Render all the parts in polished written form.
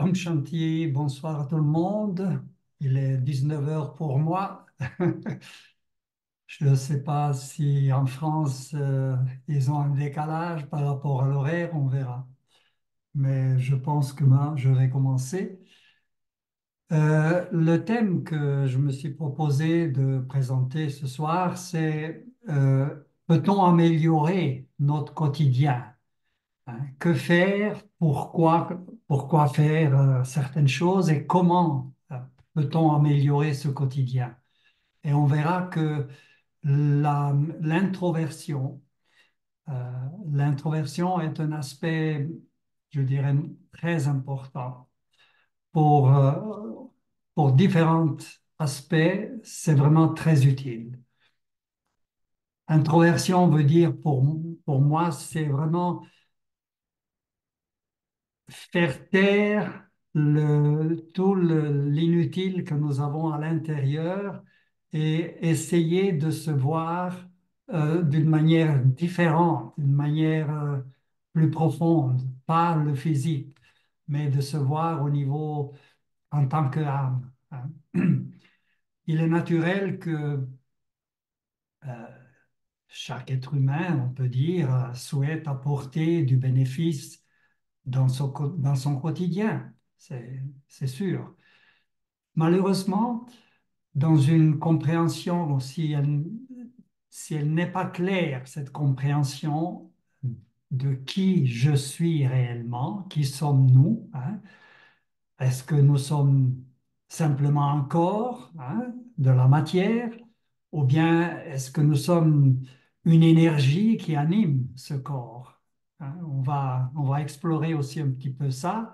Om Shanti, bonsoir à tout le monde. Il est 19 heures pour moi. Je ne sais pas si en France, ils ont un décalage par rapport à l'horaire, on verra. Mais je pense que moi, je vais commencer. Le thème que je me suis proposé de présenter ce soir, c'est peut-on améliorer notre quotidien? Hein, que faire? Pourquoi faire certaines choses et comment peut-on améliorer ce quotidien? Et on verra que l'introversion, euh, l'introversion est un aspect, je dirais, très important pour, euh, pour différents aspects. C'est vraiment très utile. Introversion veut dire pour moi, c'est vraiment faire taire l'inutile que nous avons à l'intérieur et essayer de se voir d'une manière différente, d'une manière plus profonde, pas le physique, mais de se voir au niveau en tant qu'âme. Hein. Il est naturel que euh, chaque être humain, on peut dire, souhaite apporter du bénéfice dans son quotidien, c'est sûr. Malheureusement, dans une compréhension, si elle n'est pas claire, cette compréhension de qui je suis réellement, qui sommes-nous, hein? Est-ce que nous sommes simplement un corps, hein, de la matière, ou bien est-ce que nous sommes une énergie qui anime ce corps? Hein? On va explorer aussi un petit peu ça,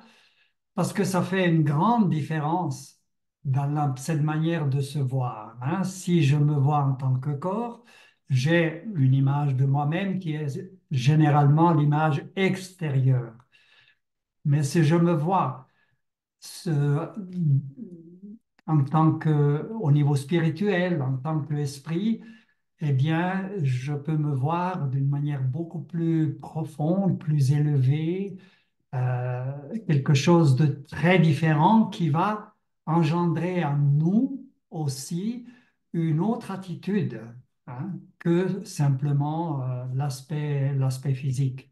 parce que ça fait une grande différence dans cette manière de se voir. Hein. Si je me vois en tant que corps, j'ai une image de moi-même qui est généralement l'image extérieure. Mais si je me vois ce- en tant que, au niveau spirituel, en tant qu'esprit, eh bien, je peux me voir d'une manière beaucoup plus profonde, plus élevée, quelque chose de très différent qui va engendrer en nous aussi une autre attitude, hein, que simplement l'aspect physique.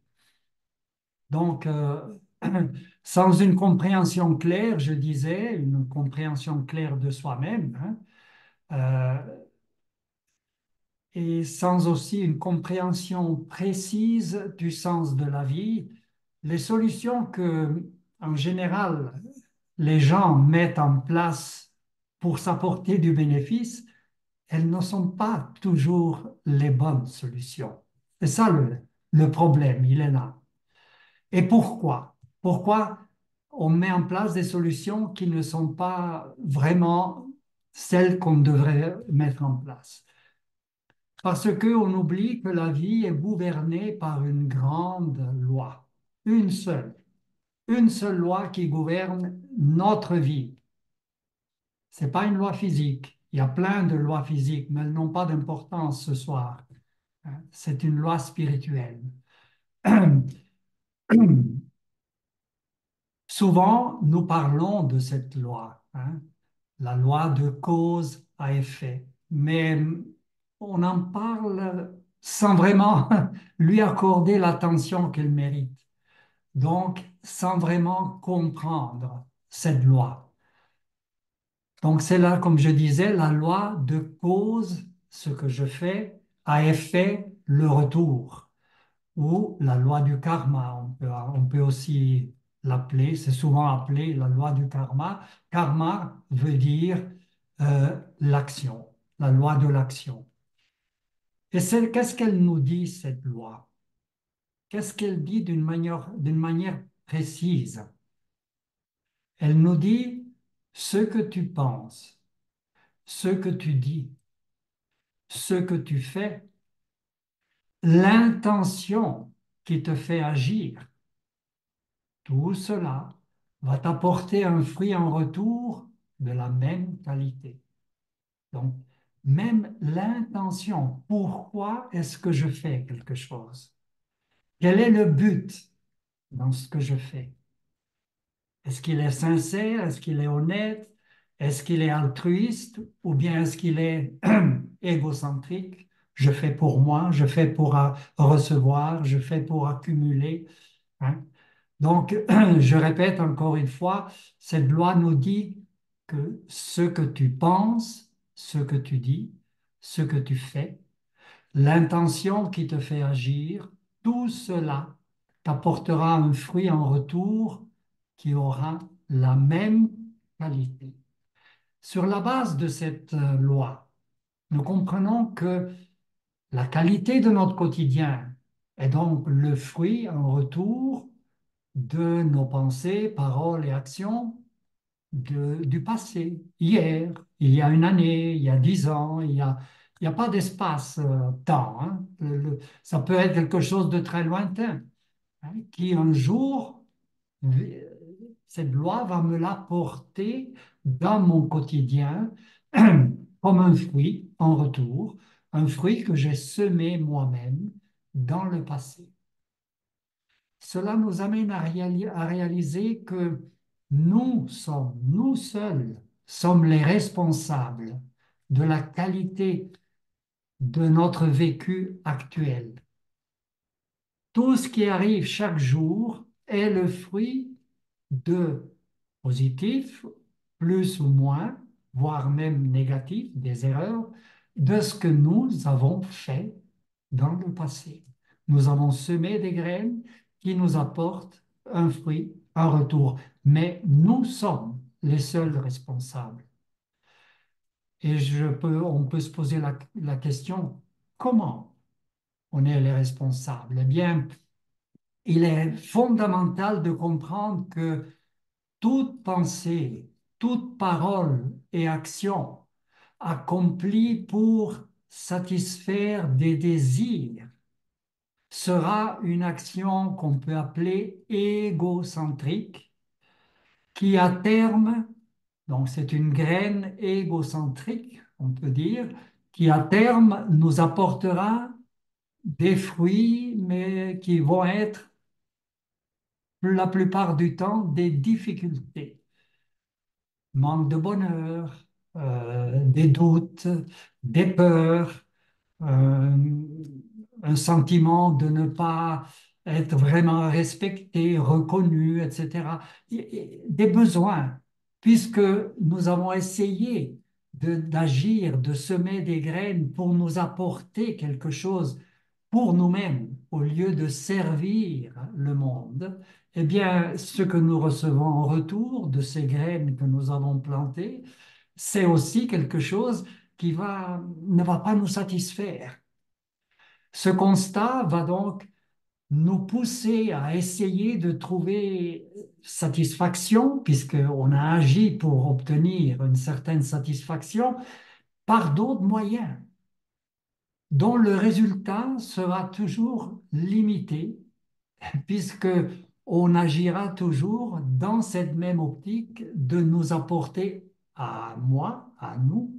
Donc, sans une compréhension claire, je disais, une compréhension claire de soi-même, hein, et sans aussi une compréhension précise du sens de la vie, les solutions que, en général, les gens mettent en place pour s'apporter du bénéfice, elles ne sont pas toujours les bonnes solutions. C'est ça le problème, il est là. Et pourquoi? Pourquoi on met en place des solutions qui ne sont pas vraiment celles qu'on devrait mettre en place? Parce qu'on oublie que la vie est gouvernée par une grande loi, une seule, une seule loi qui gouverne notre vie. Ce n'est pas une loi physique. Il y a plein de lois physiques, mais elles n'ont pas d'importance ce soir. Hein. C'est une loi spirituelle. Souvent, nous parlons de cette loi, hein, la loi de cause à effet, mais on en parle sans vraiment lui accorder l'attention qu'elle mérite. Donc, sans vraiment comprendre cette loi. Donc, c'est là, comme je disais, la loi de cause, ce que je fais, à effet, le retour, ou la loi du karma. On peut aussi l'appeler, c'est souvent appelé la loi du karma. Karma veut dire l'action, la loi de l'action. Et qu'est-ce qu'elle nous dit, cette loi? Qu'est-ce qu'elle dit d'une manière précise? Elle nous dit ce que tu penses, ce que tu dis, ce que tu fais, l'intention qui te fait agir. Tout cela va t'apporter un fruit en retour de la même qualité. Donc, même l'intention, pourquoi est-ce que je fais quelque chose? Quel est le but dans ce que je fais? Est-ce qu'il est sincère? Est-ce qu'il est honnête? Est-ce qu'il est altruiste? Ou bien est-ce qu'il est égocentrique? Je fais pour moi, je fais pour recevoir, je fais pour accumuler, hein. Donc, je répète encore une fois, cette loi nous dit que ce que tu penses, ce que tu dis, ce que tu fais, l'intention qui te fait agir, tout cela t'apportera un fruit en retour qui aura la même qualité. Sur la base de cette loi, nous comprenons que la qualité de notre quotidien est donc le fruit en retour de nos pensées, paroles et actions du passé, hier, il y a une année, il y a 10 ans, il y a pas d'espace-temps, hein. Ça peut être quelque chose de très lointain, hein, qui un jour, euh, cette loi va me l'apporter dans mon quotidien comme un fruit en retour, un fruit que j'ai semé moi-même dans le passé. Cela nous amène à réaliser que nous seuls, sommes les responsables de la qualité de notre vécu actuel. Tout ce qui arrive chaque jour est le fruit de positifs, plus ou moins, voire même négatifs, des erreurs, de ce que nous avons fait dans le passé. Nous avons semé des graines qui nous apportent un fruit, un retour, mais nous sommes les seuls responsables. Et on peut se poser la question, comment on est les responsables? Eh bien, il est fondamental de comprendre que toute pensée, toute parole et action accomplie pour satisfaire des désirs sera une action qu'on peut appeler égocentrique, qui à terme, donc c'est une graine égocentrique, on peut dire, qui à terme nous apportera des fruits, mais qui vont être la plupart du temps des difficultés, manque de bonheur, des doutes, des peurs, euh, un sentiment de ne pas être vraiment respecté, reconnu, etc. Des besoins, puisque nous avons essayé d'agir, de semer des graines pour nous apporter quelque chose pour nous-mêmes, au lieu de servir le monde, eh bien, ce que nous recevons en retour de ces graines que nous avons plantées, c'est aussi quelque chose ne va pas nous satisfaire. Ce constat va donc nous pousser à essayer de trouver satisfaction, puisqu'on a agi pour obtenir une certaine satisfaction, par d'autres moyens, dont le résultat sera toujours limité, puisque on agira toujours dans cette même optique de nous apporter à moi, à nous,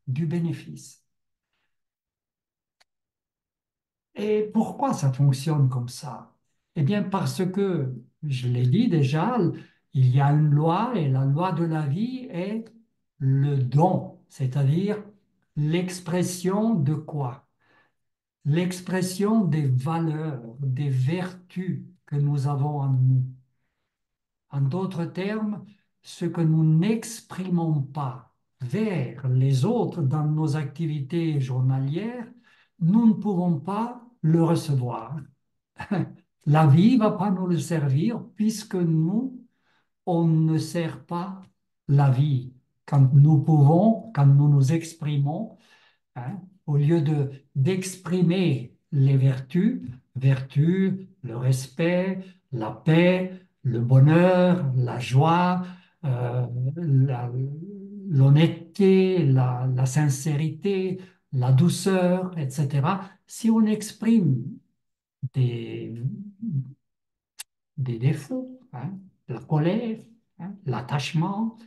du bénéfice. Et pourquoi ça fonctionne comme ça? Eh bien, parce que, je l'ai dit déjà, il y a une loi et la loi de la vie est le don, c'est-à-dire l'expression de quoi? L'expression des valeurs, des vertus que nous avons en nous. En d'autres termes, ce que nous n'exprimons pas vers les autres dans nos activités journalières, nous ne pouvons pas le recevoir. La vie ne va pas nous le servir puisque nous, on ne sert pas la vie. Quand nous pouvons, quand nous nous exprimons, hein, au lieu d'exprimer les vertus, le respect, la paix, le bonheur, la joie, euh, la- l'honnêteté, la sincérité, la douceur, etc. Si on exprime des, des défauts, hein, la colère, hein, l'attachement,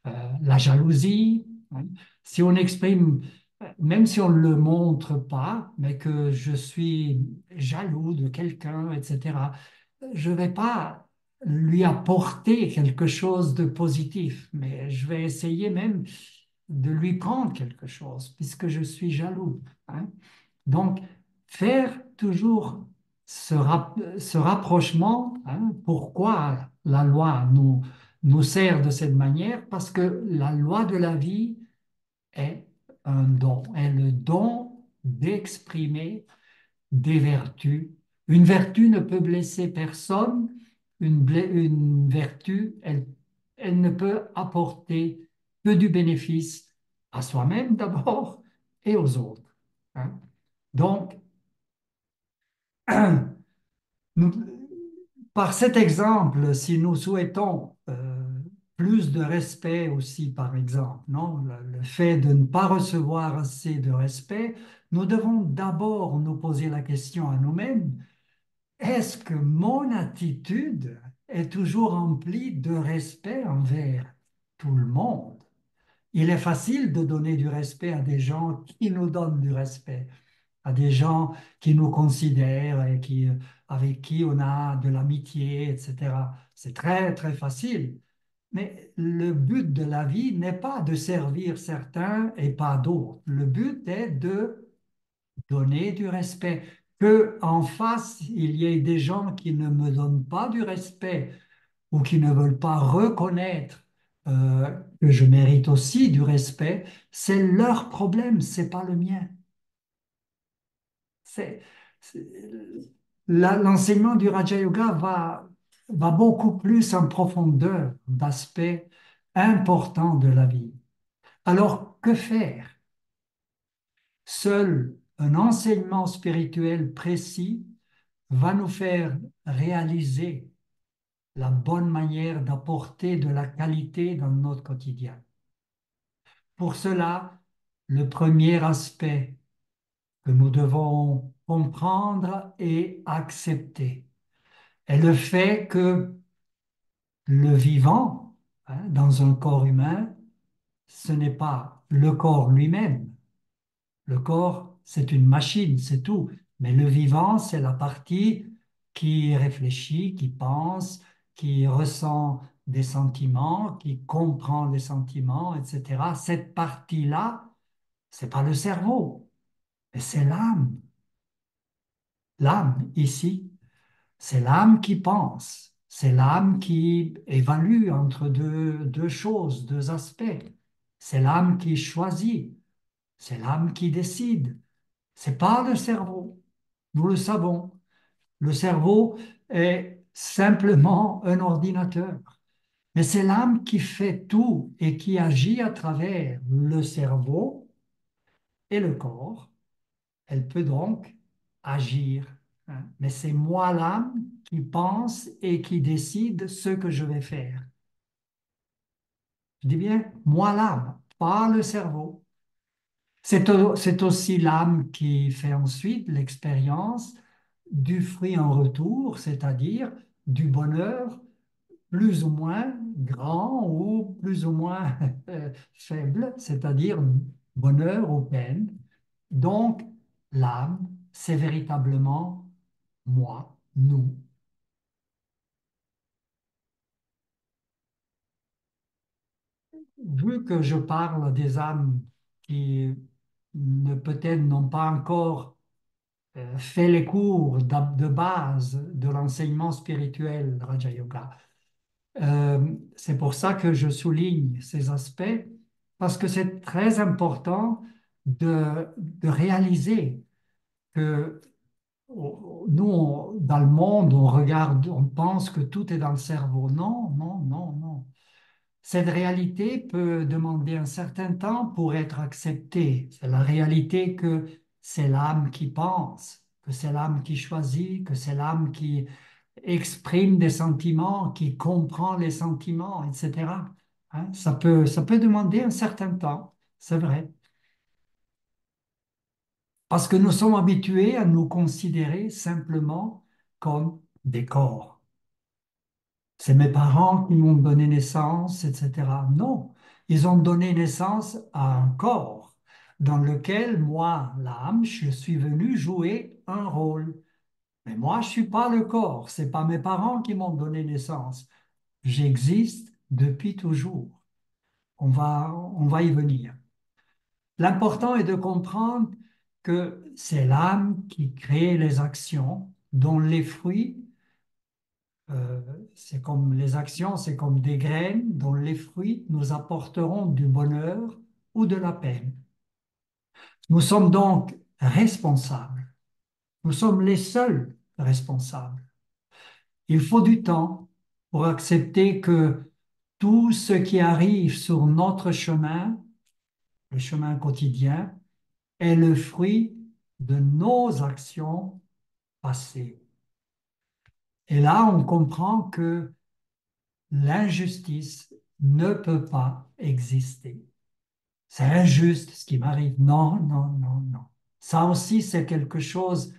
la jalousie, hein. Si on exprime, même si on ne le montre pas, mais que je suis jaloux de quelqu'un, etc., je ne vais pas lui apporter quelque chose de positif, mais je vais essayer même de lui prendre quelque chose, puisque je suis jaloux, hein. Donc, faire toujours ce rapprochement, hein, pourquoi la loi nous sert de cette manière? Parce que la loi de la vie est un don, est le don d'exprimer des vertus. Une vertu ne peut blesser personne. Une vertu, elle ne peut apporter que du bénéfice à soi-même d'abord et aux autres, hein. Donc, nous- par cet exemple, si nous souhaitons plus de respect aussi, par exemple, non, le fait de ne pas recevoir assez de respect, nous devons d'abord nous poser la question à nous-mêmes. Est-ce que mon attitude est toujours remplie de respect envers tout le monde? Il est facile de donner du respect à des gens qui nous donnent du respect, à des gens qui nous considèrent et avec qui on a de l'amitié, etc. C'est très, très facile. Mais le but de la vie n'est pas de servir certains et pas d'autres. Le but est de donner du respect. Que en face, il y ait des gens qui ne me donnent pas du respect ou qui ne veulent pas reconnaître que je mérite aussi du respect, c'est leur problème, c'est pas le mien. C'est, c'est- L'enseignement du Raja Yoga va beaucoup plus en profondeur d'aspects importants de la vie. Alors, que faire? Seul un enseignement spirituel précis va nous faire réaliser la bonne manière d'apporter de la qualité dans notre quotidien. Pour cela, le premier aspect que nous devons comprendre et accepter est le fait que le vivant, hein, dans un corps humain, ce n'est pas le corps lui-même. Le corps, c'est une machine, c'est tout. Mais le vivant, c'est la partie qui réfléchit, qui pense, qui ressent des sentiments, qui comprend les sentiments, etc. Cette partie-là, c'est pas le cerveau, mais c'est l'âme. L'âme, ici, c'est l'âme qui pense. C'est l'âme qui évalue entre deux choses, deux aspects. C'est l'âme qui choisit. C'est l'âme qui décide. C'est pas le cerveau. Nous le savons. Le cerveau est simplement un ordinateur. Mais c'est l'âme qui fait tout et qui agit à travers le cerveau et le corps. Elle peut donc agir, hein. Mais c'est moi l'âme qui pense et qui décide ce que je vais faire. Je dis bien moi l'âme, pas le cerveau. C'est aussi l'âme qui fait ensuite l'expérience du fruit en retour, c'est-à-dire du bonheur plus ou moins grand ou plus ou moins faible, c'est-à-dire bonheur ou peine. Donc, l'âme, c'est véritablement moi, nous. Vu que je parle des âmes qui peut-être n'ont pas encore fait les cours de base de l'enseignement spirituel Raja Yoga. C'est pour ça que je souligne ces aspects, parce que c'est très important de réaliser que nous, dans le monde, on regarde, on pense que tout est dans le cerveau. Non, non, non, non. Cette réalité peut demander un certain temps pour être acceptée. C'est la réalité que c'est l'âme qui pense, que c'est l'âme qui choisit, que c'est l'âme qui exprime des sentiments, qui comprend les sentiments, etc. Hein, ça peut demander un certain temps, c'est vrai, parce que nous sommes habitués à nous considérer simplement comme des corps. C'est mes parents qui m'ont donné naissance, etc. Non, ils ont donné naissance à un corps dans lequel moi, l'âme, je suis venu jouer un rôle. Mais moi, je suis pas le corps. C'est pas mes parents qui m'ont donné naissance. J'existe depuis toujours. On va y venir. L'important est de comprendre que c'est l'âme qui crée les actions, dont les fruits, euh, c'est comme les actions, c'est comme des graines, dont les fruits nous apporteront du bonheur ou de la peine. Nous sommes donc responsables. Nous sommes les seuls responsables. Il faut du temps pour accepter que tout ce qui arrive sur notre chemin, le chemin quotidien, est le fruit de nos actions passées. Et là, on comprend que l'injustice ne peut pas exister. C'est injuste ce qui m'arrive. Non, non, non, non. Ça aussi, c'est quelque chose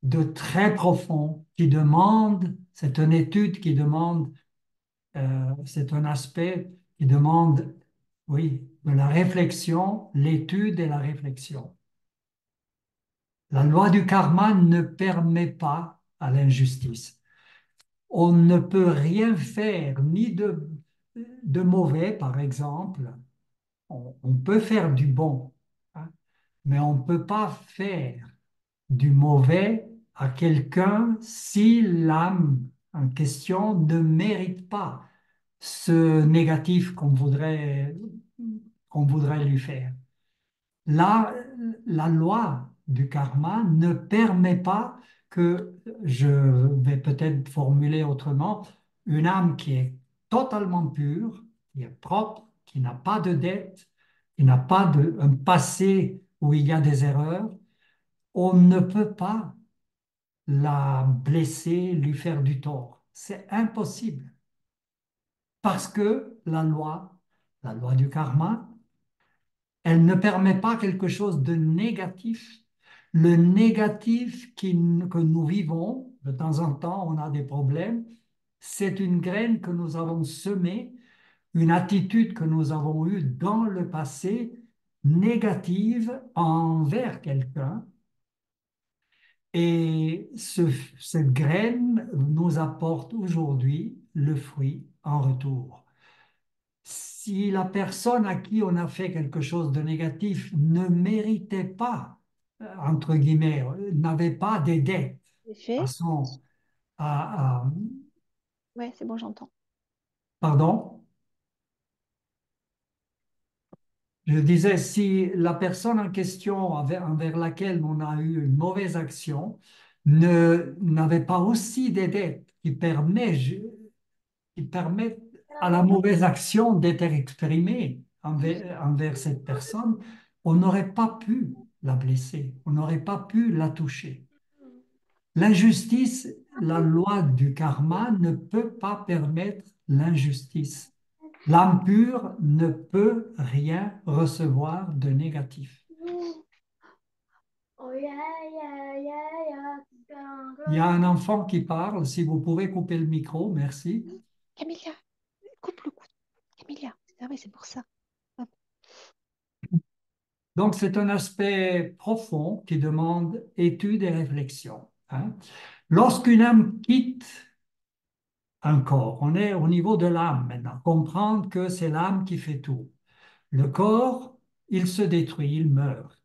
de très profond qui demande, c'est une étude qui demande, c'est un aspect qui demande, oui, de la réflexion, l'étude et la réflexion. La loi du karma ne permet pas à l'injustice. On ne peut rien faire, ni de mauvais, par exemple. On peut faire du bon, hein, mais on ne peut pas faire du mauvais à quelqu'un si l'âme en question ne mérite pas ce négatif qu'on voudrait lui faire. Là, la loi du karma ne permet pas que, je vais peut-être formuler autrement, une âme qui est totalement pure, qui est propre, qui n'a pas de dette, qui n'a pas un passé où il y a des erreurs, on ne peut pas la blesser, lui faire du tort. C'est impossible parce que la loi du karma, elle ne permet pas quelque chose de négatif. Le négatif que nous vivons, de temps en temps, on a des problèmes, c'est une graine que nous avons semée, une attitude que nous avons eue dans le passé négative envers quelqu'un. Et cette graine nous apporte aujourd'hui le fruit en retour. Si la personne à qui on a fait quelque chose de négatif ne méritait pas, entre guillemets, n'avait pas des dettes C'est à fait. son, Ouais, c'est bon, j'entends. pardon, je disais, si la personne en question envers laquelle on a eu une mauvaise action n'avait pas aussi des dettes qui permettent à la mauvaise action d'être exprimée envers cette personne, on n'aurait pas pu la blesser, on n'aurait pas pu la toucher. L'injustice, la loi du karma ne peut pas permettre l'injustice. L'âme pure ne peut rien recevoir de négatif. Oh yeah, yeah, yeah, yeah. Il y a un enfant qui parle, si vous pouvez couper le micro, merci. Camélia, coupe le couteau. Camélia, ah oui, c'est pour ça. Hop. Donc, c'est un aspect profond qui demande étude et réflexion, hein. Lorsqu'une âme quitte un corps, on est au niveau de l'âme maintenant, comprendre que c'est l'âme qui fait tout. Le corps, il se détruit, il meurt.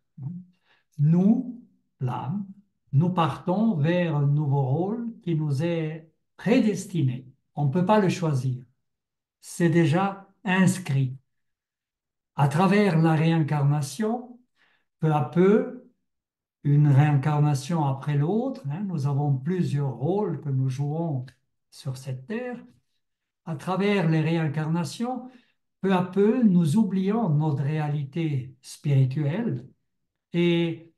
Nous, l'âme, nous partons vers un nouveau rôle qui nous est prédestiné. On ne peut pas le choisir. C'est déjà inscrit. À travers la réincarnation, peu à peu, une réincarnation après l'autre, hein, nous avons plusieurs rôles que nous jouons sur cette terre. À travers les réincarnations, peu à peu, nous oublions notre réalité spirituelle et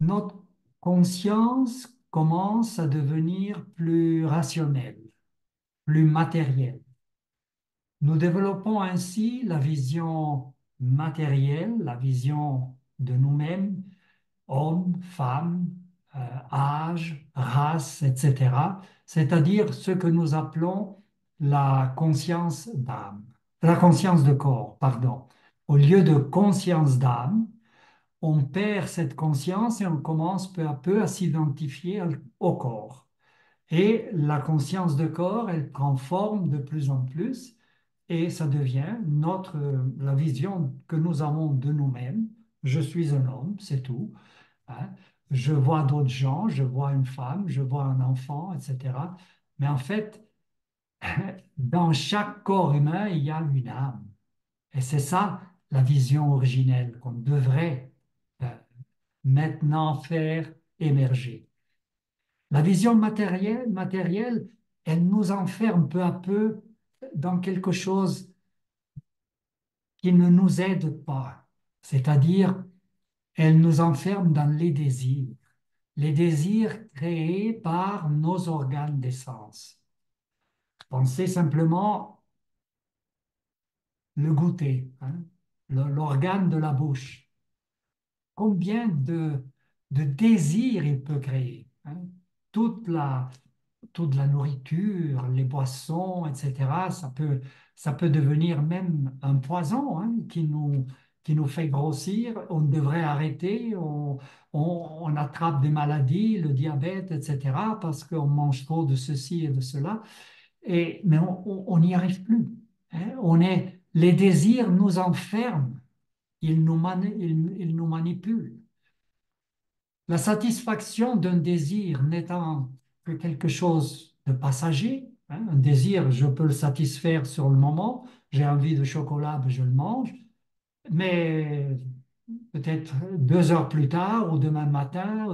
notre conscience commence à devenir plus rationnelle, plus matérielle. Nous développons ainsi la vision matérielle, la vision de nous-mêmes, hommes, femmes, âge, race, etc., c'est-à-dire ce que nous appelons la conscience d'âme, la conscience de corps, pardon. Au lieu de conscience d'âme, on perd cette conscience et on commence peu à peu à s'identifier au corps. Et la conscience de corps, elle prend forme de plus en plus et ça devient la vision que nous avons de nous-mêmes. Je suis un homme, c'est tout, hein. Je vois d'autres gens, je vois une femme, je vois un enfant, etc. Mais en fait, dans chaque corps humain, il y a une âme. Et c'est ça la vision originelle qu'on devrait euh, maintenant faire émerger. La vision matérielle, elle nous enferme peu à peu dans quelque chose qui ne nous aide pas. C'est-à-dire, elle nous enferme dans les désirs créés par nos organes d'essence. Pensez simplement le goûter, hein, l'organe de la bouche. Combien de désirs il peut créer, hein. Toute la, toute la nourriture, les boissons, etc., ça peut devenir même un poison, hein, qui nous fait grossir. On devrait arrêter, on attrape des maladies, le diabète, etc., parce qu'on mange trop de ceci et de cela. Mais on n'y arrive plus, hein. Les désirs nous enferment, ils nous manipulent. La satisfaction d'un désir n'étant que quelque chose de passager, hein, un désir, je peux le satisfaire sur le moment, j'ai envie de chocolat, ben je le mange, mais peut-être 2 heures plus tard ou demain matin,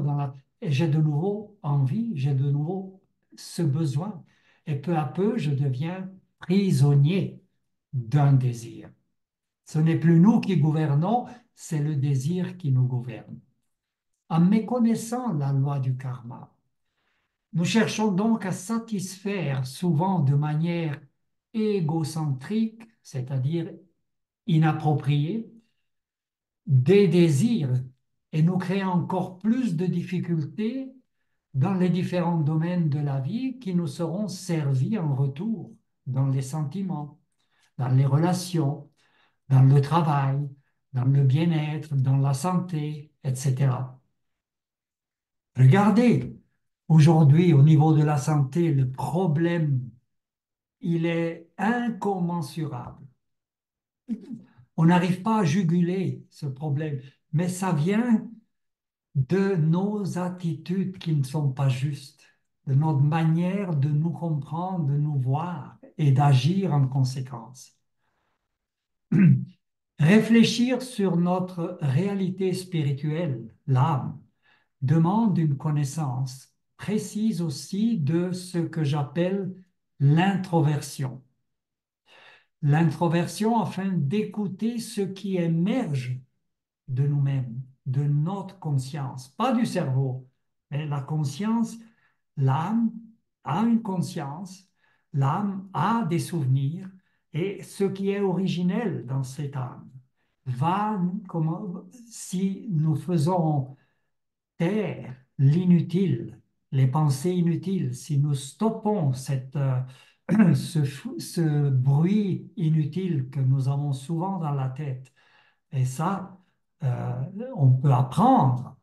et j'ai de nouveau envie, j'ai de nouveau ce besoin. Et peu à peu, je deviens prisonnier d'un désir. Ce n'est plus nous qui gouvernons, c'est le désir qui nous gouverne. En méconnaissant la loi du karma, nous cherchons donc à satisfaire souvent de manière égocentrique, c'est-à-dire inappropriée, des désirs et nous créons encore plus de difficultés dans les différents domaines de la vie qui nous seront servis en retour, dans les sentiments, dans les relations, dans le travail, dans le bien-être, dans la santé, etc. Regardez, aujourd'hui, au niveau de la santé, le problème, il est incommensurable. On n'arrive pas à juguler ce problème, mais ça vient de nos attitudes qui ne sont pas justes, de notre manière de nous comprendre, de nous voir et d'agir en conséquence. Réfléchir sur notre réalité spirituelle, l'âme, demande une connaissance précise aussi de ce que j'appelle l'introversion. L'introversion afin d'écouter ce qui émerge de nous-mêmes, de notre conscience, pas du cerveau, mais la conscience, l'âme a une conscience, l'âme a des souvenirs, et ce qui est originel dans cette âme va, si nous faisons taire l'inutile, les pensées inutiles, si nous stoppons ce bruit inutile que nous avons souvent dans la tête, et ça, euh, on peut apprendre.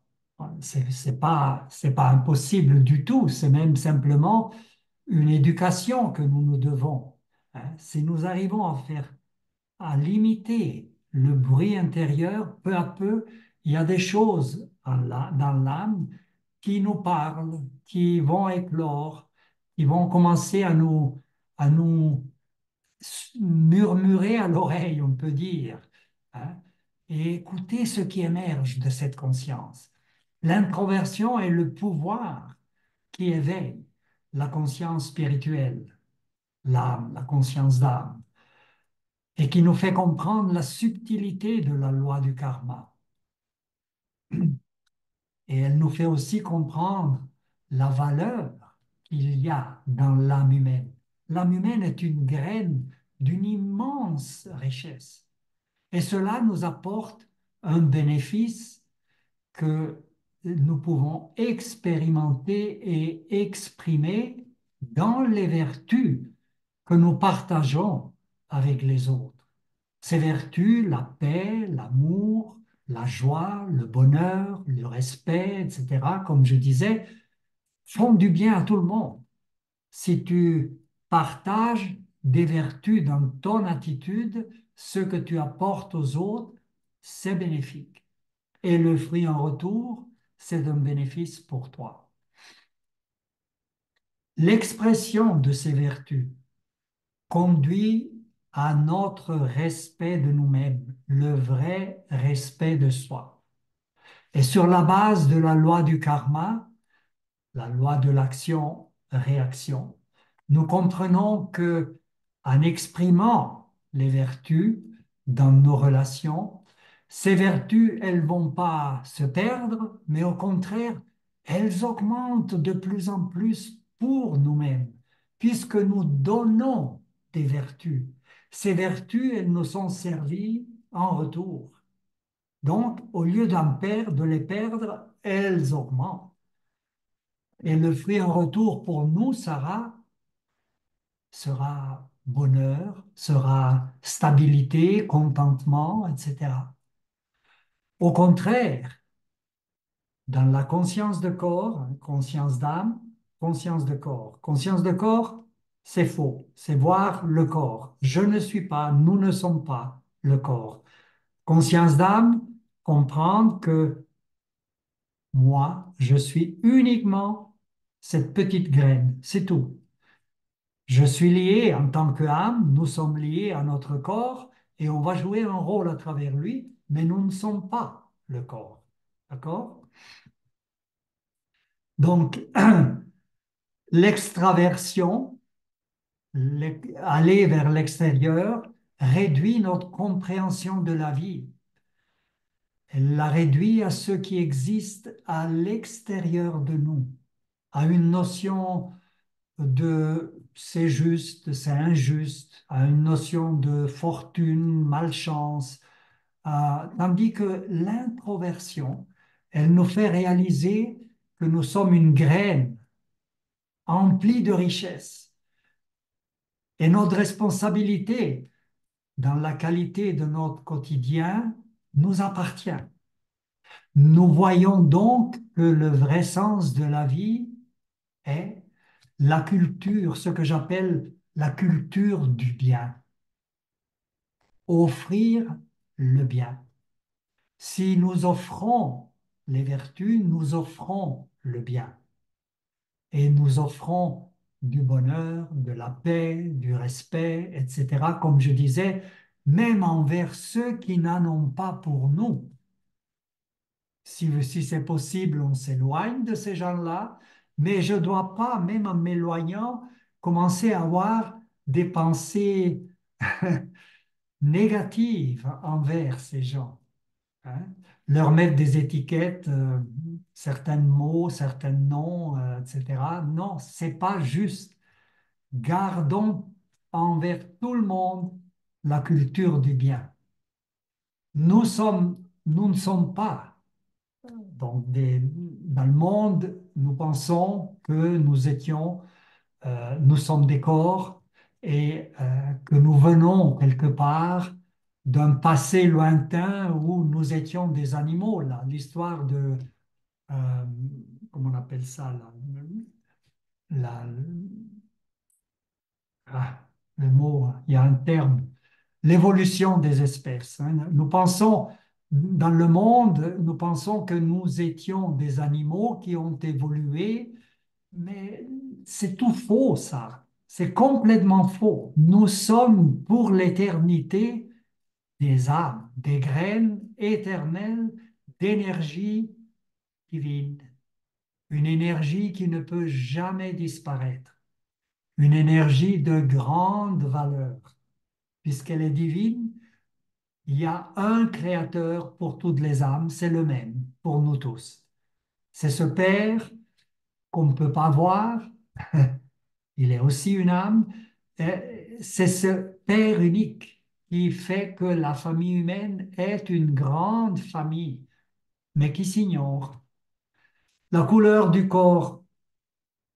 C'est pas impossible du tout. C'est même simplement une éducation que nous nous devons, hein. Si nous arrivons à limiter le bruit intérieur, peu à peu, il y a des choses dans l'âme qui nous parlent, qui vont éclore, qui vont commencer à nous murmurer à l'oreille, on peut dire, hein, et écouter ce qui émerge de cette conscience. L'introversion est le pouvoir qui éveille la conscience spirituelle, l'âme, la conscience d'âme, et qui nous fait comprendre la subtilité de la loi du karma. Et elle nous fait aussi comprendre la valeur qu'il y a dans l'âme humaine. L'âme humaine est une graine d'une immense richesse. Et cela nous apporte un bénéfice que nous pouvons expérimenter et exprimer dans les vertus que nous partageons avec les autres. Ces vertus, la paix, l'amour, la joie, le bonheur, le respect, etc., comme je disais, font du bien à tout le monde. Si tu partages des vertus dans ton attitude, ce que tu apportes aux autres, c'est bénéfique. Et le fruit en retour, c'est un bénéfice pour toi. L'expression de ces vertus conduit à notre respect de nous-mêmes, le vrai respect de soi. Et sur la base de la loi du karma, la loi de l'action-réaction, nous comprenons que en exprimant les vertus dans nos relations, ces vertus, elles vont pas se perdre, mais au contraire, elles augmentent de plus en plus pour nous-mêmes, puisque nous donnons des vertus. Ces vertus, elles nous sont servies en retour. Donc, au lieu de les perdre, elles augmentent. Et le fruit en retour pour nous sera bonheur, sera stabilité, contentement, etc. Au contraire, dans la conscience de corps, hein, conscience d'âme, conscience de corps. Conscience de corps, c'est faux, c'est voir le corps. Je ne suis pas, nous ne sommes pas le corps. Conscience d'âme, comprendre que moi, je suis uniquement cette petite graine, c'est tout. Je suis lié en tant qu'âme, nous sommes liés à notre corps et on va jouer un rôle à travers lui, mais nous ne sommes pas le corps. D'accord? Donc, l'extraversion, aller vers l'extérieur, réduit notre compréhension de la vie. Elle la réduit à ce qui existe à l'extérieur de nous, à une notion de c'est juste, c'est injuste, à une notion de fortune, malchance, tandis que l'introversion, elle nous fait réaliser que nous sommes une graine emplie de richesses et notre responsabilité dans la qualité de notre quotidien nous appartient. Nous voyons donc que le vrai sens de la vie est la culture, ce que j'appelle la culture du bien. Offrir le bien. Si nous offrons les vertus, nous offrons le bien. Et nous offrons du bonheur, de la paix, du respect, etc. Comme je disais, même envers ceux qui n'en ont pas pour nous. Si c'est possible, on s'éloigne de ces gens-là, mais je ne dois pas, même en m'éloignant, commencer à avoir des pensées négatives envers ces gens, hein. Leur mettre des étiquettes, certains mots, certains noms, etc. Non, c'est pas juste. Gardons envers tout le monde la culture du bien. Nous ne sommes pas dans le monde, nous pensons que nous sommes des corps et que nous venons quelque part d'un passé lointain où nous étions des animaux. Là, l'histoire de, euh, comment on appelle ça, là, la- le mot, il y a un terme, l'évolution des espèces, hein. Nous pensons, dans le monde, nous pensons que nous étions des animaux qui ont évolué, mais c'est tout faux, ça. C'est complètement faux. Nous sommes pour l'éternité des âmes, des graines éternelles d'énergie divine. Une énergie qui ne peut jamais disparaître. Une énergie de grande valeur. Puisqu'elle est divine, il y a un créateur pour toutes les âmes, c'est le même pour nous tous. C'est ce Père qu'on ne peut pas voir, il est aussi une âme. C'est ce Père unique qui fait que la famille humaine est une grande famille, mais qui s'ignore. La couleur du corps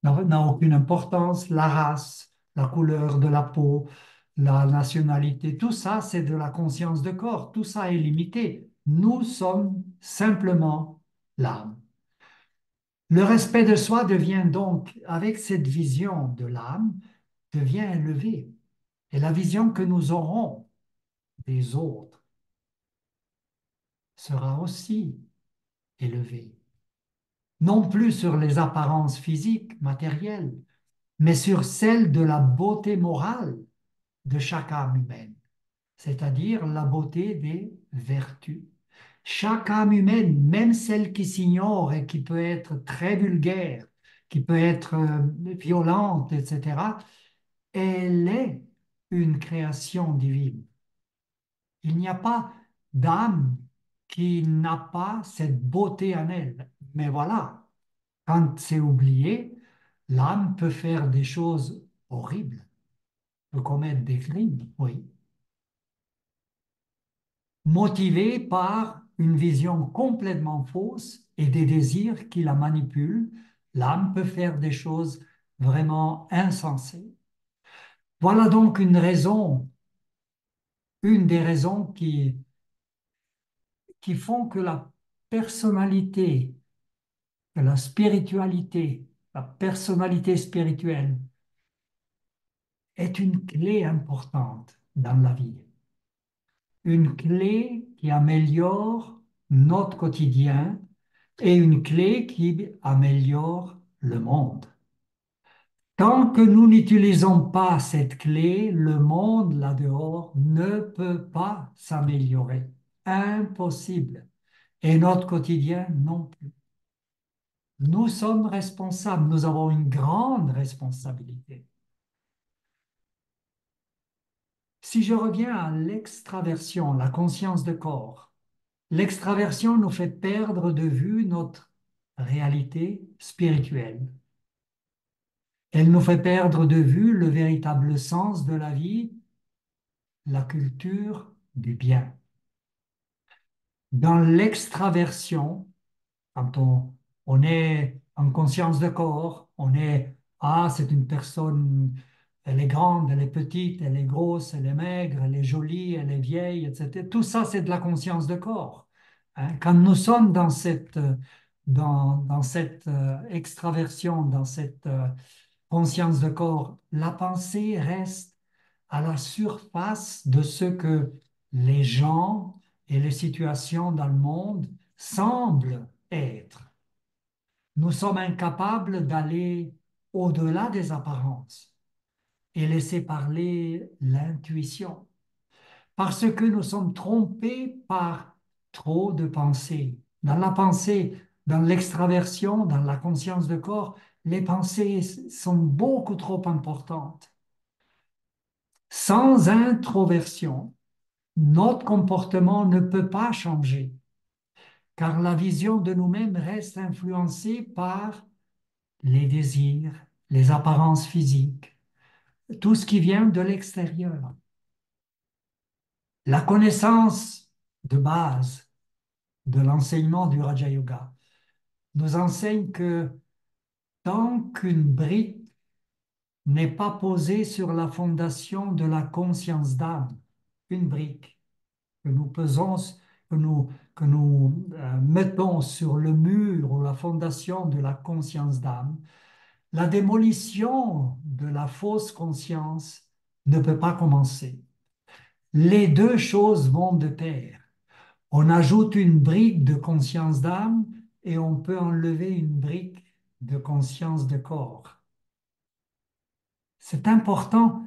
n'a aucune importance, la race, la couleur de la peau, la nationalité, tout ça, c'est de la conscience de corps, tout ça est limité. Nous sommes simplement l'âme. Le respect de soi devient donc, avec cette vision de l'âme, devient élevé. Et la vision que nous aurons des autres sera aussi élevée. Non plus sur les apparences physiques, matérielles, mais sur celle de la beauté morale de chaque âme humaine, c'est-à-dire la beauté des vertus. Chaque âme humaine, même celle qui s'ignore et qui peut être très vulgaire, qui peut être violente, etc., elle est une création divine. Il n'y a pas d'âme qui n'a pas cette beauté en elle. Mais voilà, quand c'est oublié, l'âme peut faire des choses horribles, peut commettre des crimes, oui, motivée par une vision complètement fausse et des désirs qui la manipulent. L'âme peut faire des choses vraiment insensées. Voilà donc une raison, une des raisons qui font que la personnalité, que la personnalité spirituelle est une clé importante dans la vie, une clé qui améliore notre quotidien et une clé qui améliore le monde. Tant que nous n'utilisons pas cette clé, le monde là-dehors ne peut pas s'améliorer. Impossible. Et notre quotidien non plus. Nous sommes responsables, nous avons une grande responsabilité. Si je reviens à l'extraversion, la conscience de corps, l'extraversion nous fait perdre de vue notre réalité spirituelle. Elle nous fait perdre de vue le véritable sens de la vie, la culture du bien. Dans l'extraversion, quand on est en conscience de corps, on est, ah, c'est une personne, elle est grande, elle est petite, elle est grosse, elle est maigre, elle est jolie, elle est vieille, etc. Tout ça, c'est de la conscience de corps. Hein. Quand nous sommes dans cette extraversion, dans cette conscience de corps, la pensée reste à la surface de ce que les gens et les situations dans le monde semblent être. Nous sommes incapables d'aller au-delà des apparences et laisser parler l'intuition, parce que nous sommes trompés par trop de pensées. Dans la pensée, dans l'extraversion, dans la conscience de corps, les pensées sont beaucoup trop importantes. Sans introversion, notre comportement ne peut pas changer, car la vision de nous-mêmes reste influencée par les désirs, les apparences physiques, tout ce qui vient de l'extérieur. La connaissance de base de l'enseignement du Raja Yoga nous enseigne que tant qu'une brique n'est pas posée sur la fondation de la conscience d'âme, une brique que nous pesons, que nous mettons sur le mur ou la fondation de la conscience d'âme, la démolition de la fausse conscience ne peut pas commencer. Les deux choses vont de pair. On ajoute une brique de conscience d'âme et on peut enlever une brique de conscience de corps. C'est important.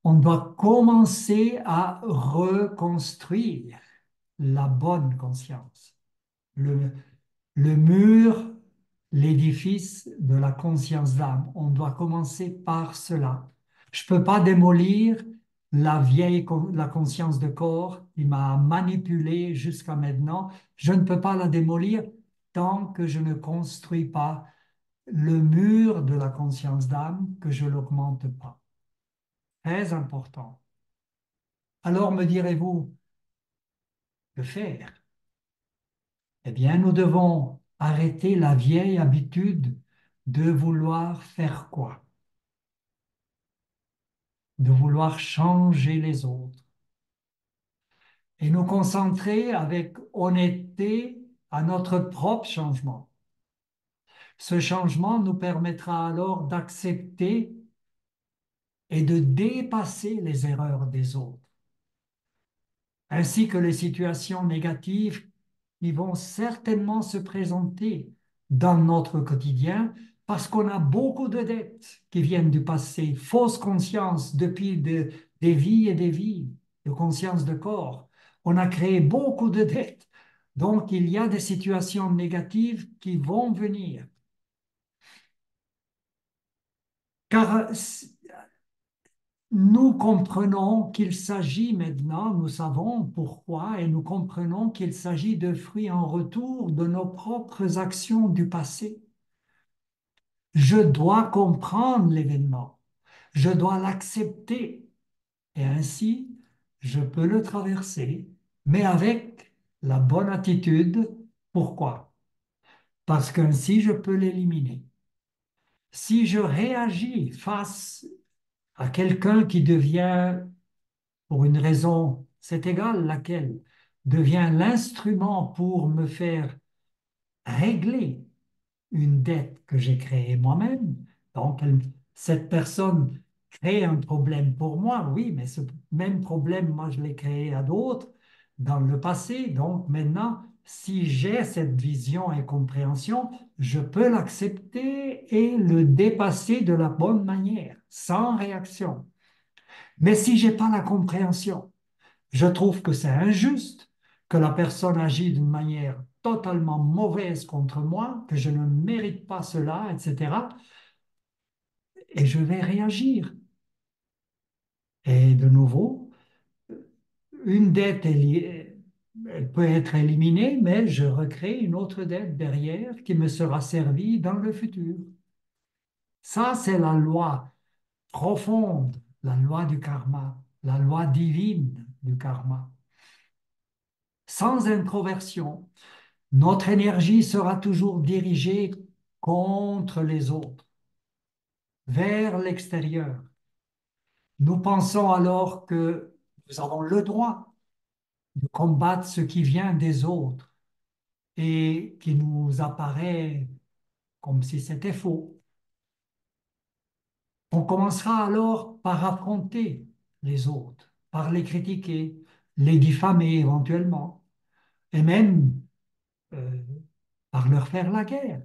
On doit commencer à reconstruire la bonne conscience. Le, le mur, l'édifice de la conscience d'âme. On doit commencer par cela. Je ne peux pas démolir la conscience de corps qui m'a manipulé jusqu'à maintenant. Je ne peux pas la démolir tant que je ne construis pas le mur de la conscience d'âme, que je ne l'augmente pas. Très important. Alors me direz-vous, que faire? Eh bien, nous devons arrêter la vieille habitude de vouloir faire quoi? De vouloir changer les autres. et nous concentrer avec honnêteté à notre propre changement. Ce changement nous permettra alors d'accepter et de dépasser les erreurs des autres, ainsi que les situations négatives qui vont certainement se présenter dans notre quotidien parce qu'on a beaucoup de dettes qui viennent du passé, fausse conscience depuis des vies et des vies, de conscience de corps. On a créé beaucoup de dettes. Donc, il y a des situations négatives qui vont venir. Car nous comprenons qu'il s'agit maintenant, nous savons pourquoi, et nous comprenons qu'il s'agit de fruits en retour de nos propres actions du passé. Je dois comprendre l'événement, je dois l'accepter, et ainsi je peux le traverser, mais avec la bonne attitude. Pourquoi? Parce qu'ainsi je peux l'éliminer. Si je réagis face à quelqu'un qui devient pour une raison, c'est égal laquelle, devient l'instrument pour me faire régler une dette que j'ai créée moi-même. Donc, cette personne crée un problème pour moi, oui, mais ce même problème, moi, je l'ai créé à d'autres dans le passé. Donc, maintenant, si j'ai cette vision et compréhension, je peux l'accepter et le dépasser de la bonne manière, sans réaction. Mais si j'ai pas la compréhension, je trouve que c'est injuste que la personne agit d'une manière totalement mauvaise contre moi, que je ne mérite pas cela, etc. Et je vais réagir. Et de nouveau, une dette, elle peut être éliminée, mais je recrée une autre dette derrière qui me sera servie dans le futur. Ça, c'est la loi profonde, la loi du karma, la loi divine du karma. Sans introversion, notre énergie sera toujours dirigée contre les autres, vers l'extérieur. Nous pensons alors que nous avons le droit de combattre ce qui vient des autres et qui nous apparaît comme si c'était faux. On commencera alors par affronter les autres, par les critiquer, les diffamer éventuellement, et même euh, par leur faire la guerre.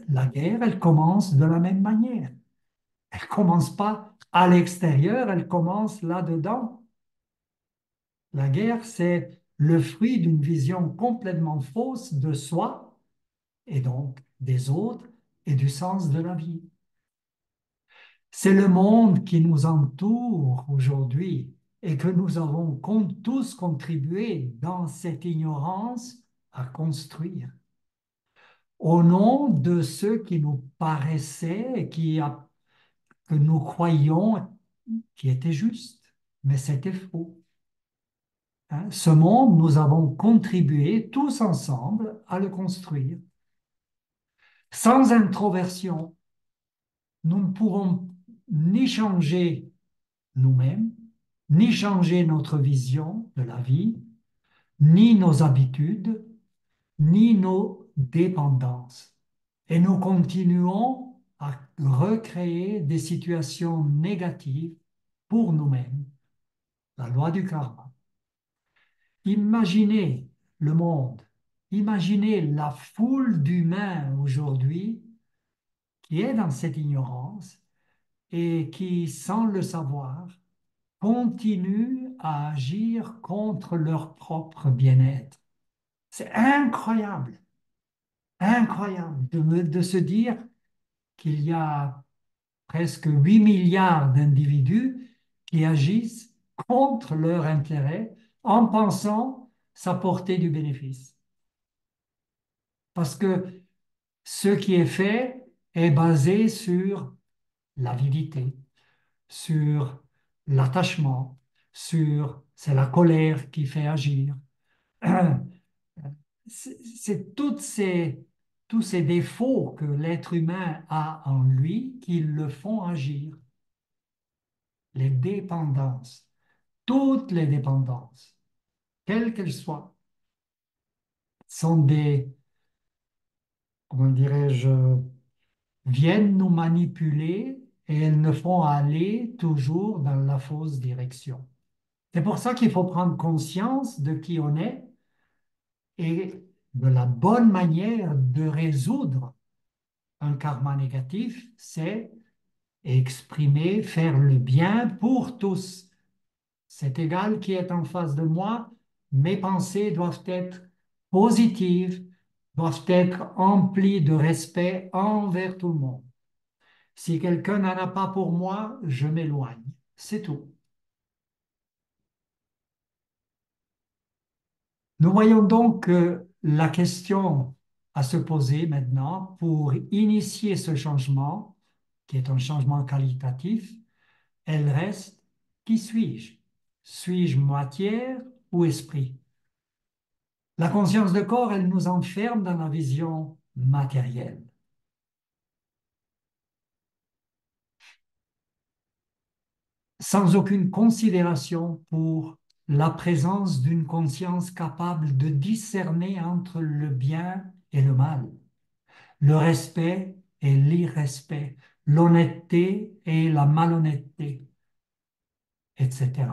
La guerre, elle commence de la même manière. Elle commence pas à l'extérieur, elle commence là-dedans. La guerre, c'est le fruit d'une vision complètement fausse de soi et donc des autres et du sens de la vie. C'est le monde qui nous entoure aujourd'hui et que nous avons tous contribué dans cette ignorance à construire. Au nom de ce qui nous paraissait et que nous croyions qui était juste, mais c'était faux. Hein. Ce monde, nous avons contribué tous ensemble à le construire. Sans introversion, nous ne pourrons ni changer nous-mêmes, ni changer notre vision de la vie, ni nos habitudes, ni nos dépendances. Et nous continuons à recréer des situations négatives pour nous-mêmes. La loi du karma. Imaginez le monde, imaginez la foule d'humains aujourd'hui qui est dans cette ignorance et qui, sans le savoir, continue à agir contre leur propre bien-être. C'est incroyable, incroyable de se dire qu'il y a presque 8 milliards d'individus qui agissent contre leur intérêt en pensant s'apporter du bénéfice. Parce que ce qui est fait est basé sur l'avidité, sur l'attachement, sur c'est la colère qui fait agir. C'est tous ces défauts que l'être humain a en lui qui le font agir. Les dépendances, toutes les dépendances. quelles qu'elles soient, sont comment dirais-je, viennent nous manipuler et elles nous font aller toujours dans la fausse direction. C'est pour ça qu'il faut prendre conscience de qui on est et de la bonne manière de résoudre un karma négatif, c'est exprimer, faire le bien pour tous. C'est égal qui est en face de moi, mes pensées doivent être positives, doivent être emplies de respect envers tout le monde. Si quelqu'un n'en a pas pour moi, je m'éloigne. C'est tout. Nous voyons donc que la question à se poser maintenant pour initier ce changement, qui est un changement qualitatif, elle reste, qui suis-je? Suis-je matière ou esprit? La conscience de corps, elle nous enferme dans la vision matérielle, sans aucune considération pour la présence d'une conscience capable de discerner entre le bien et le mal, le respect et l'irrespect, l'honnêteté et la malhonnêteté, etc.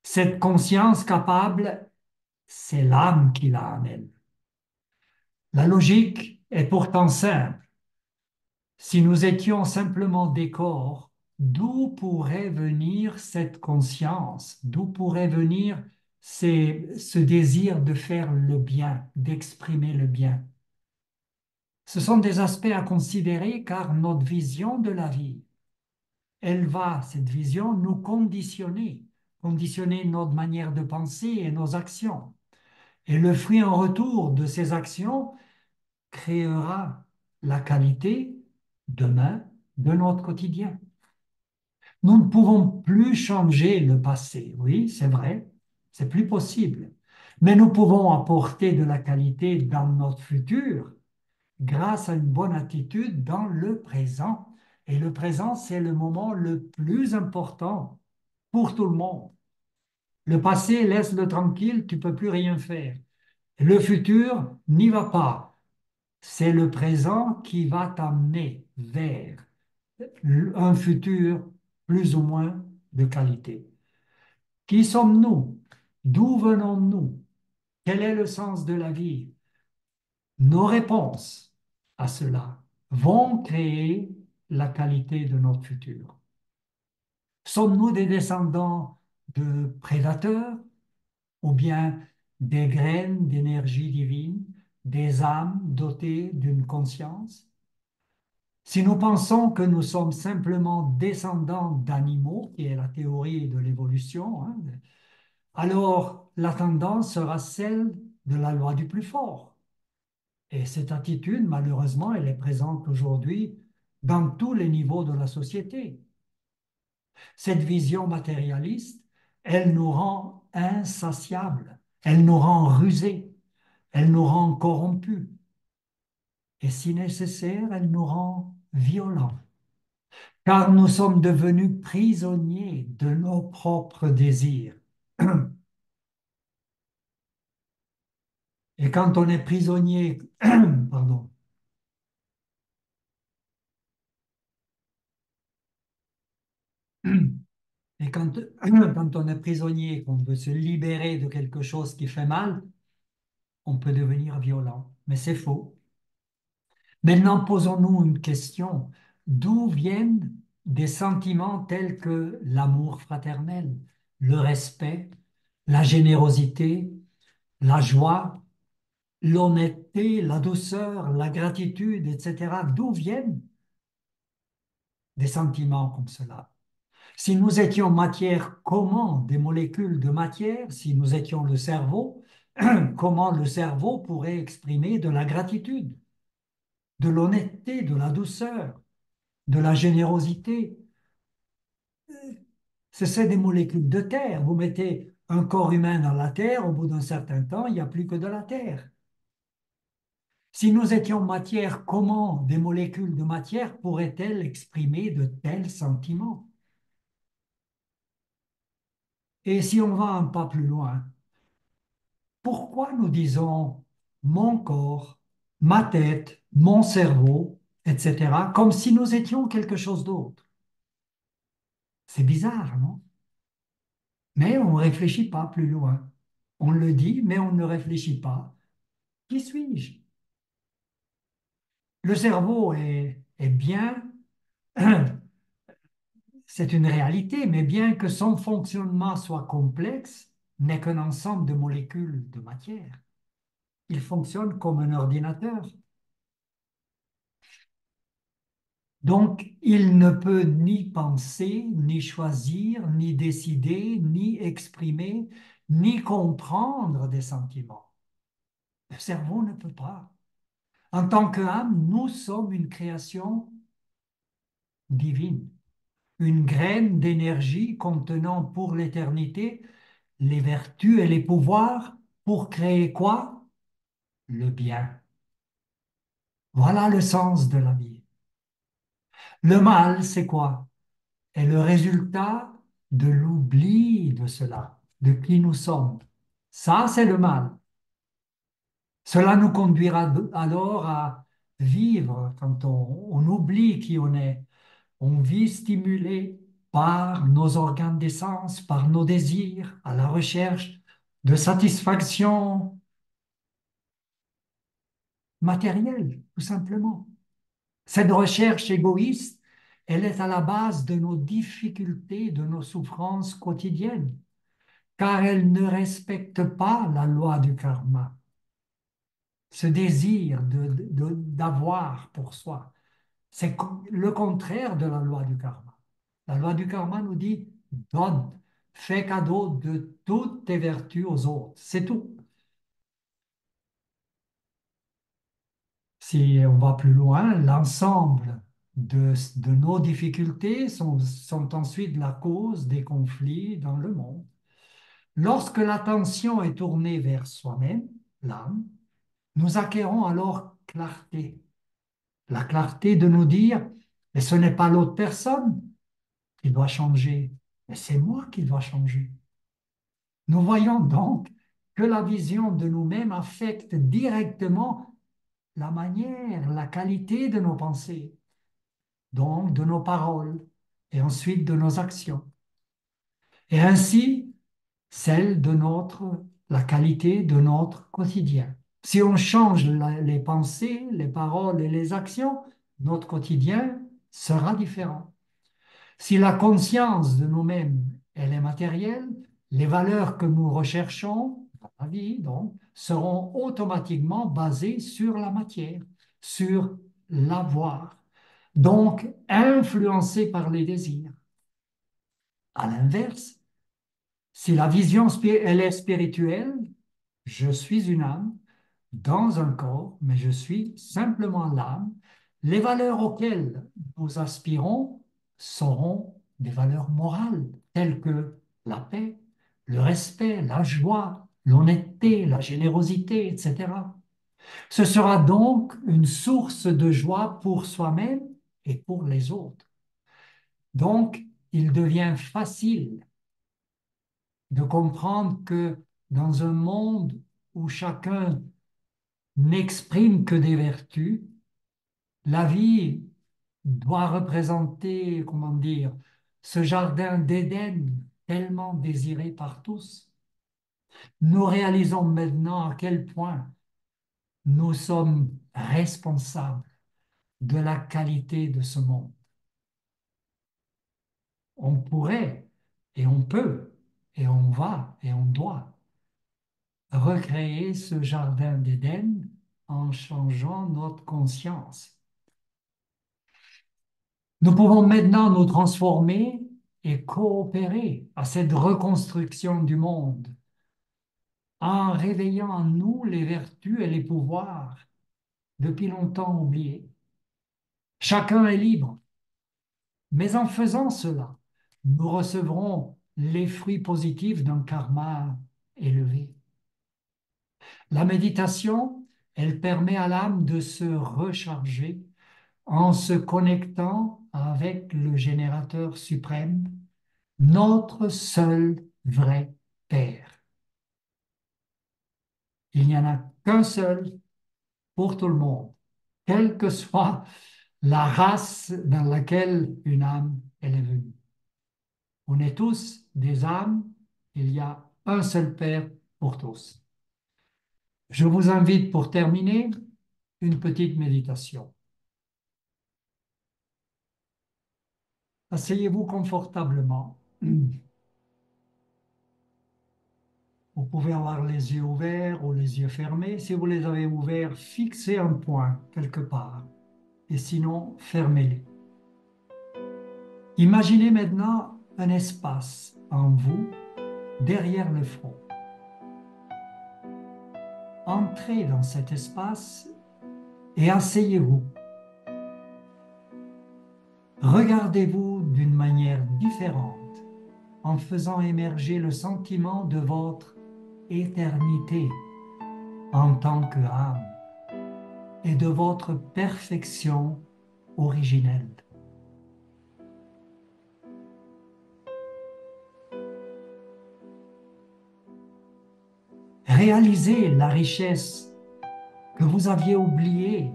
Cette conscience capable, c'est l'âme qui l'a en elle. La logique est pourtant simple. Si nous étions simplement des corps, d'où pourrait venir cette conscience? D'où pourrait venir ce désir de faire le bien, d'exprimer le bien? Ce sont des aspects à considérer car notre vision de la vie, elle va, cette vision, nous conditionner, conditionner notre manière de penser et nos actions. Et le fruit en retour de ces actions créera la qualité demain de notre quotidien. Nous ne pouvons plus changer le passé, oui, c'est vrai, c'est plus possible. Mais nous pouvons apporter de la qualité dans notre futur grâce à une bonne attitude dans le présent. Et le présent, c'est le moment le plus important pour tout le monde. Le passé, laisse-le tranquille, tu ne peux plus rien faire. Le futur, n'y va pas. C'est le présent qui va t'amener vers un futur plus ou moins de qualité. Qui sommes-nous? D'où venons-nous? Quel est le sens de la vie? Nos réponses à cela vont créer la qualité de notre futur. Sommes-nous des descendants de prédateurs ou bien des graines d'énergie divine, des âmes dotées d'une conscience? Si nous pensons que nous sommes simplement descendants d'animaux, qui est la théorie de l'évolution, hein, alors la tendance sera celle de la loi du plus fort. Et cette attitude, malheureusement, elle est présente aujourd'hui dans tous les niveaux de la société. Cette vision matérialiste, elle nous rend insatiables, elle nous rend rusés, elle nous rend corrompus. Et si nécessaire, elle nous rend violents. Car nous sommes devenus prisonniers de nos propres désirs. Et quand on est prisonnier, pardon, et quand on est prisonnier, qu'on veut se libérer de quelque chose qui fait mal, on peut devenir violent. Mais c'est faux. Maintenant, posons-nous une question. D'où viennent des sentiments tels que l'amour fraternel, le respect, la générosité, la joie, l'honnêteté, la douceur, la gratitude, etc. D'où viennent des sentiments comme cela? Si nous étions matière, comment des molécules de matière, si nous étions le cerveau, comment le cerveau pourrait exprimer de la gratitude, de l'honnêteté, de la douceur, de la générosité? C'est des molécules de terre. Vous mettez un corps humain dans la terre, au bout d'un certain temps, il n'y a plus que de la terre. Si nous étions matière, comment des molécules de matière pourraient-elles exprimer de tels sentiments? Et si on va un pas plus loin, pourquoi nous disons mon corps, ma tête, mon cerveau, etc., comme si nous étions quelque chose d'autre? C'est bizarre, non? Mais on ne réfléchit pas plus loin. On le dit, mais on ne réfléchit pas. Qui suis-je? Le cerveau est bien, c'est une réalité, mais bien que son fonctionnement soit complexe, n'est qu'un ensemble de molécules de matière. Il fonctionne comme un ordinateur. Donc, il ne peut ni penser, ni choisir, ni décider, ni exprimer, ni comprendre des sentiments. Le cerveau ne peut pas. En tant qu'âme, nous sommes une création divine, une graine d'énergie contenant pour l'éternité les vertus et les pouvoirs pour créer quoi? Le bien. Voilà le sens de la vie. Le mal, c'est quoi? Est le résultat de l'oubli de cela, de qui nous sommes. Ça, c'est le mal. Cela nous conduira alors à vivre quand on oublie qui on est. On vit stimulé par nos organes des sens, par nos désirs, à la recherche de satisfaction matérielle, tout simplement. Cette recherche égoïste, elle est à la base de nos difficultés, de nos souffrances quotidiennes, car elle ne respecte pas la loi du karma, ce désir d'avoir pour soi. C'est le contraire de la loi du karma. La loi du karma nous dit, donne, fais cadeau de toutes tes vertus aux autres. C'est tout. Si on va plus loin, l'ensemble de nos difficultés sont ensuite la cause des conflits dans le monde. Lorsque l'attention est tournée vers soi-même, l'âme, nous acquérons alors clarté. La clarté de nous dire, mais ce n'est pas l'autre personne qui doit changer, mais c'est moi qui dois changer. Nous voyons donc que la vision de nous-mêmes affecte directement la manière, la qualité de nos pensées, donc de nos paroles et ensuite de nos actions. Et ainsi, celle de la qualité de notre quotidien. Si on change les pensées, les paroles et les actions, notre quotidien sera différent. Si la conscience de nous-mêmes, elle est matérielle, les valeurs que nous recherchons dans la vie, donc, seront automatiquement basées sur la matière, sur l'avoir, donc influencées par les désirs. À l'inverse, si la vision elle est spirituelle, je suis une âme dans un corps, mais je suis simplement l'âme. Les valeurs auxquelles nous aspirons seront des valeurs morales, telles que la paix, le respect, la joie, l'honnêteté, la générosité, etc. Ce sera donc une source de joie pour soi-même et pour les autres. Donc, il devient facile de comprendre que dans un monde où chacun n'exprime que des vertus, la vie doit représenter, comment dire, ce jardin d'Éden tellement désiré par tous. Nous réalisons maintenant à quel point nous sommes responsables de la qualité de ce monde. On pourrait et on peut et on va et on doit recréer ce jardin d'Éden en changeant notre conscience. Nous pouvons maintenant nous transformer et coopérer à cette reconstruction du monde en réveillant en nous les vertus et les pouvoirs depuis longtemps oubliés. Chacun est libre, mais en faisant cela, nous recevrons les fruits positifs d'un karma élevé. La méditation, elle permet à l'âme de se recharger en se connectant avec le générateur suprême, notre seul vrai Père. Il n'y en a qu'un seul pour tout le monde, quelle que soit la race dans laquelle une âme elle est venue. On est tous des âmes, il y a un seul Père pour tous. Je vous invite pour terminer une petite méditation. Asseyez-vous confortablement. Vous pouvez avoir les yeux ouverts ou les yeux fermés. Si vous les avez ouverts, fixez un point quelque part. Et sinon, fermez-les. Imaginez maintenant un espace en vous, derrière le front. Entrez dans cet espace et asseyez-vous. Regardez-vous d'une manière différente en faisant émerger le sentiment de votre éternité en tant qu'âme et de votre perfection originelle. Réalisez la richesse que vous aviez oubliée,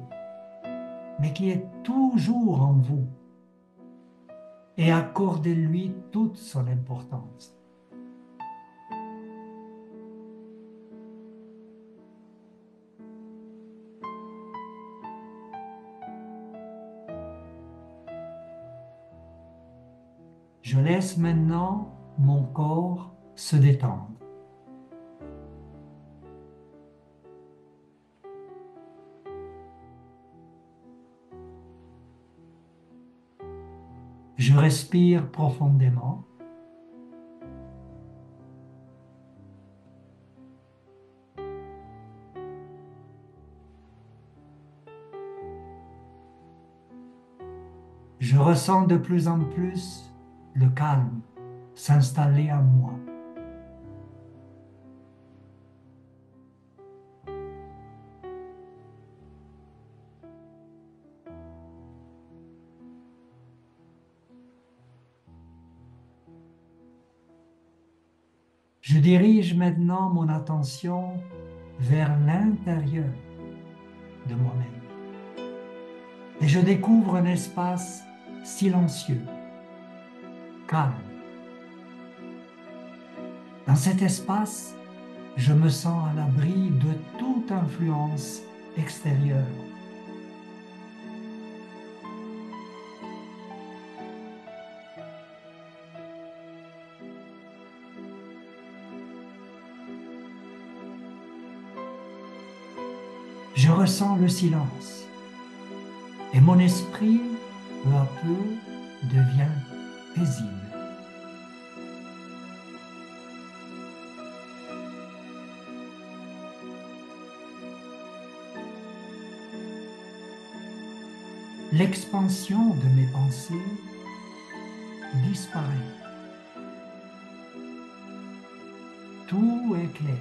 mais qui est toujours en vous, et accordez-lui toute son importance. Je laisse maintenant mon corps se détendre. Je respire profondément. Je ressens de plus en plus le calme s'installer en moi. Je dirige maintenant mon attention vers l'intérieur de moi-même et je découvre un espace silencieux, calme. Dans cet espace, je me sens à l'abri de toute influence extérieure. Je ressens le silence et mon esprit, peu à peu, devient paisible. L'expansion de mes pensées disparaît. Tout est clair.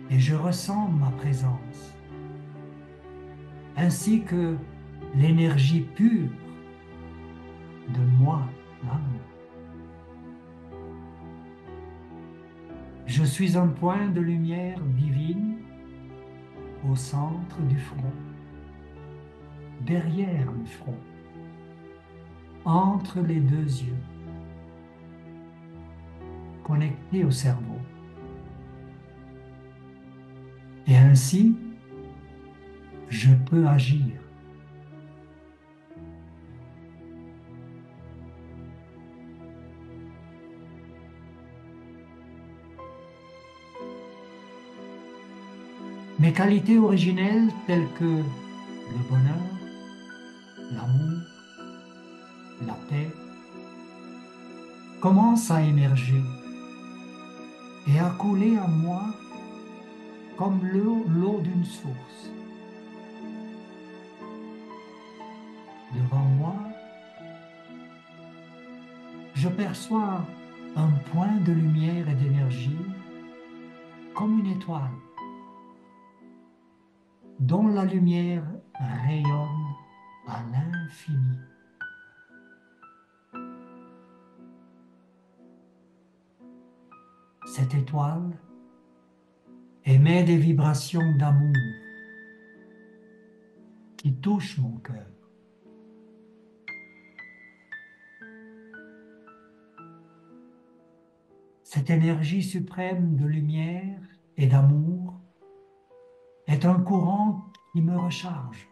Et je ressens ma présence, ainsi que l'énergie pure de moi, l'amour. Je suis un point de lumière divine au centre du front, derrière le front, entre les deux yeux, connecté au cerveau. Et ainsi, je peux agir. Mes qualités originelles telles que le bonheur, l'amour, la paix, commencent à émerger et à couler en moi comme l'eau d'une source. Devant moi, je perçois un point de lumière et d'énergie comme une étoile dont la lumière rayonne à l'infini. cette étoile émet des vibrations d'amour qui touchent mon cœur. Cette énergie suprême de lumière et d'amour est un courant qui me recharge.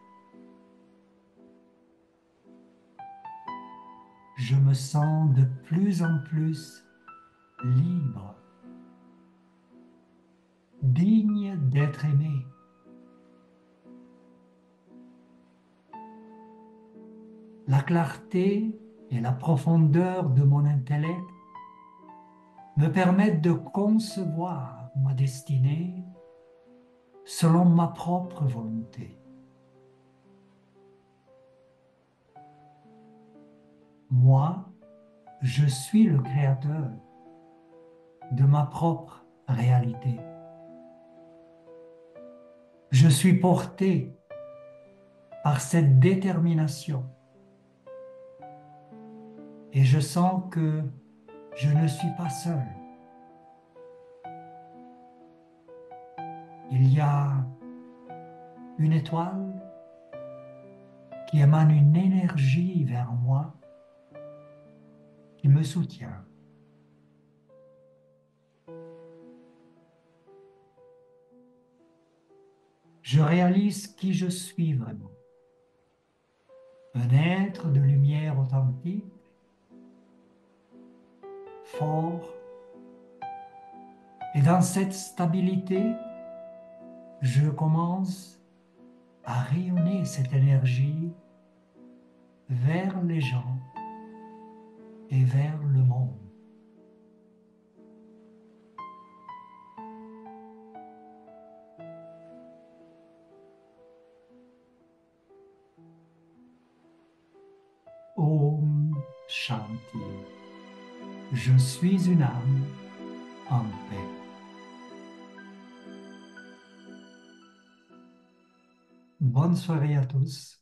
Je me sens de plus en plus libre, digne d'être aimé. La clarté et la profondeur de mon intellect me permettent de concevoir ma destinée selon ma propre volonté. Moi, je suis le créateur de ma propre réalité. Je suis porté par cette détermination et je sens que je ne suis pas seul. Il y a une étoile qui émane une énergie vers moi qui me soutient. Je réalise qui je suis vraiment. Un être de lumière authentique, fort, et dans cette stabilité, je commence à rayonner cette énergie vers les gens et vers le monde. Om Shanti. Je suis une âme en paix. Bonne soirée à tous.